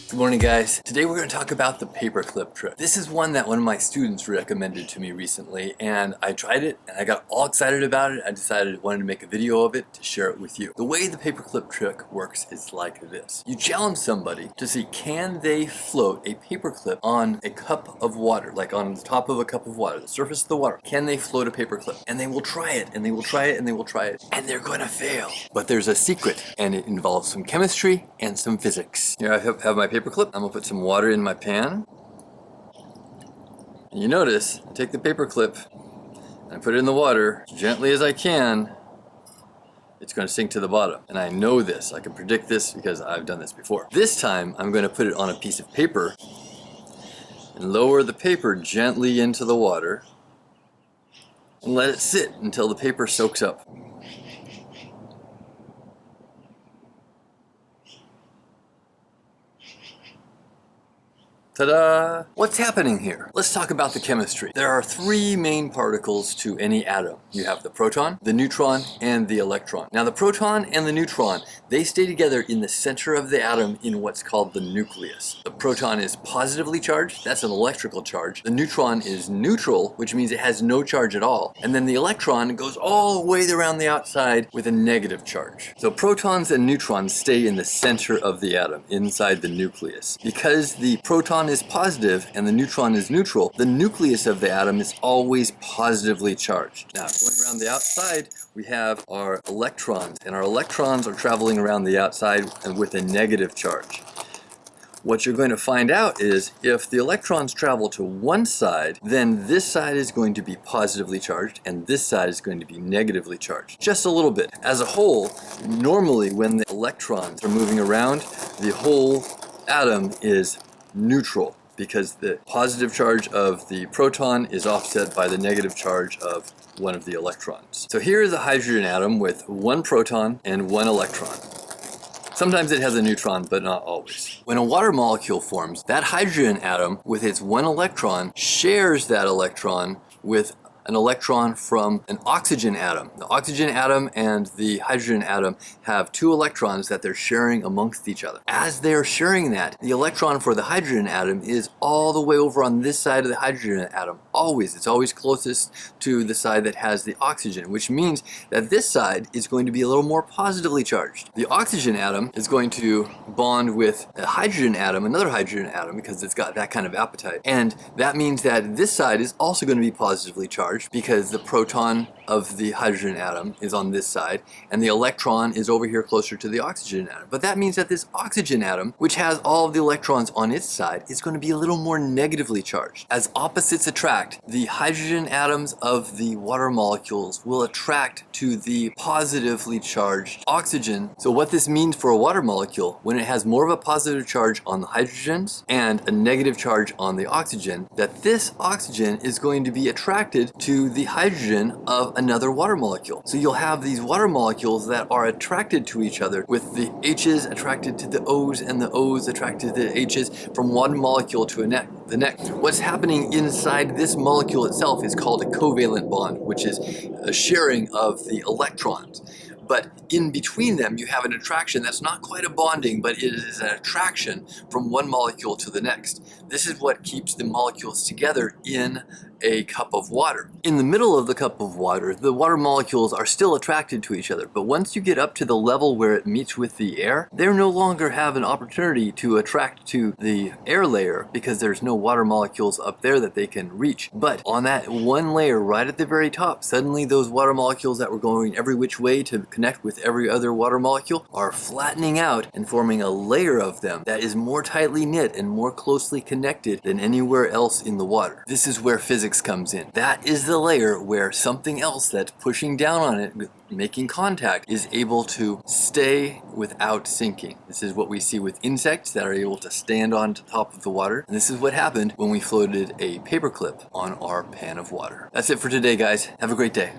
Good morning, guys. Today we're going to talk about the paperclip trick. This is one that one of my students recommended to me recently, and I tried it and I got all excited about it. I decided I wanted to make a video of it to share it with you. The way the paperclip trick works is like this. You challenge somebody to see can they float a paperclip on a cup of water, like on the top of a cup of water, the surface of the water. Can they float a paperclip? And they will try it, and they will try it, and they will try it, and they're going to fail. But there's a secret, and it involves some chemistry and some physics. Here I have my paperclip. I'm gonna put some water in my pan. And you notice, I take the paperclip and I put it in the water as gently as I can. It's gonna sink to the bottom. And I know this, I can predict this because I've done this before. This time, I'm gonna put it on a piece of paper and lower the paper gently into the water and let it sit until the paper soaks up. Ta-da! What's happening here? Let's talk about the chemistry. There are three main particles to any atom. You have the proton, the neutron, and the electron. Now the proton and the neutron, they stay together in the center of the atom in what's called the nucleus. The proton is positively charged, that's an electrical charge. The neutron is neutral, which means it has no charge at all. And then the electron goes all the way around the outside with a negative charge. So protons and neutrons stay in the center of the atom, inside the nucleus. Because the proton is positive and the neutron is neutral, the nucleus of the atom is always positively charged. Now, going around the outside, we have our electrons, and our electrons are traveling around the outside with a negative charge. What you're going to find out is if the electrons travel to one side, then this side is going to be positively charged and this side is going to be negatively charged. Just a little bit. As a whole, normally when the electrons are moving around, the whole atom is neutral because the positive charge of the proton is offset by the negative charge of one of the electrons. So here is a hydrogen atom with one proton and one electron. Sometimes it has a neutron, but not always. When a water molecule forms, that hydrogen atom with its one electron shares that electron with an electron from an oxygen atom. The oxygen atom and the hydrogen atom have two electrons that they're sharing amongst each other. As they're sharing that, the electron for the hydrogen atom is all the way over on this side of the hydrogen atom. Always. It's always closest to the side that has the oxygen, which means that this side is going to be a little more positively charged. The oxygen atom is going to bond with a hydrogen atom, another hydrogen atom, because it's got that kind of appetite. And that means that this side is also going to be positively charged because the proton of the hydrogen atom is on this side and the electron is over here closer to the oxygen atom. But that means that this oxygen atom, which has all of the electrons on its side, is going to be a little more negatively charged. As opposites attract, the hydrogen atoms of the water molecules will attract to the positively charged oxygen. So what this means for a water molecule, when it has more of a positive charge on the hydrogens and a negative charge on the oxygen, that this oxygen is going to be attracted to the hydrogen of another water molecule. So you'll have these water molecules that are attracted to each other, with the H's attracted to the O's and the O's attracted to the H's from one molecule to the next. What's happening inside this molecule itself is called a covalent bond, which is a sharing of the electrons. But in between them, you have an attraction that's not quite a bonding, but it is an attraction from one molecule to the next. This is what keeps the molecules together in a cup of water. In the middle of the cup of water, the water molecules are still attracted to each other, but once you get up to the level where it meets with the air, they no longer have an opportunity to attract to the air layer because there's no water molecules up there that they can reach. But on that one layer right at the very top, suddenly those water molecules that were going every which way to connect with every other water molecule are flattening out and forming a layer of them that is more tightly knit and more closely connected than anywhere else in the water. This is where physics comes in. That is the layer where something else that's pushing down on it, making contact, is able to stay without sinking. This is what we see with insects that are able to stand on top of the water. And this is what happened when we floated a paperclip on our pan of water. That's it for today, guys. Have a great day.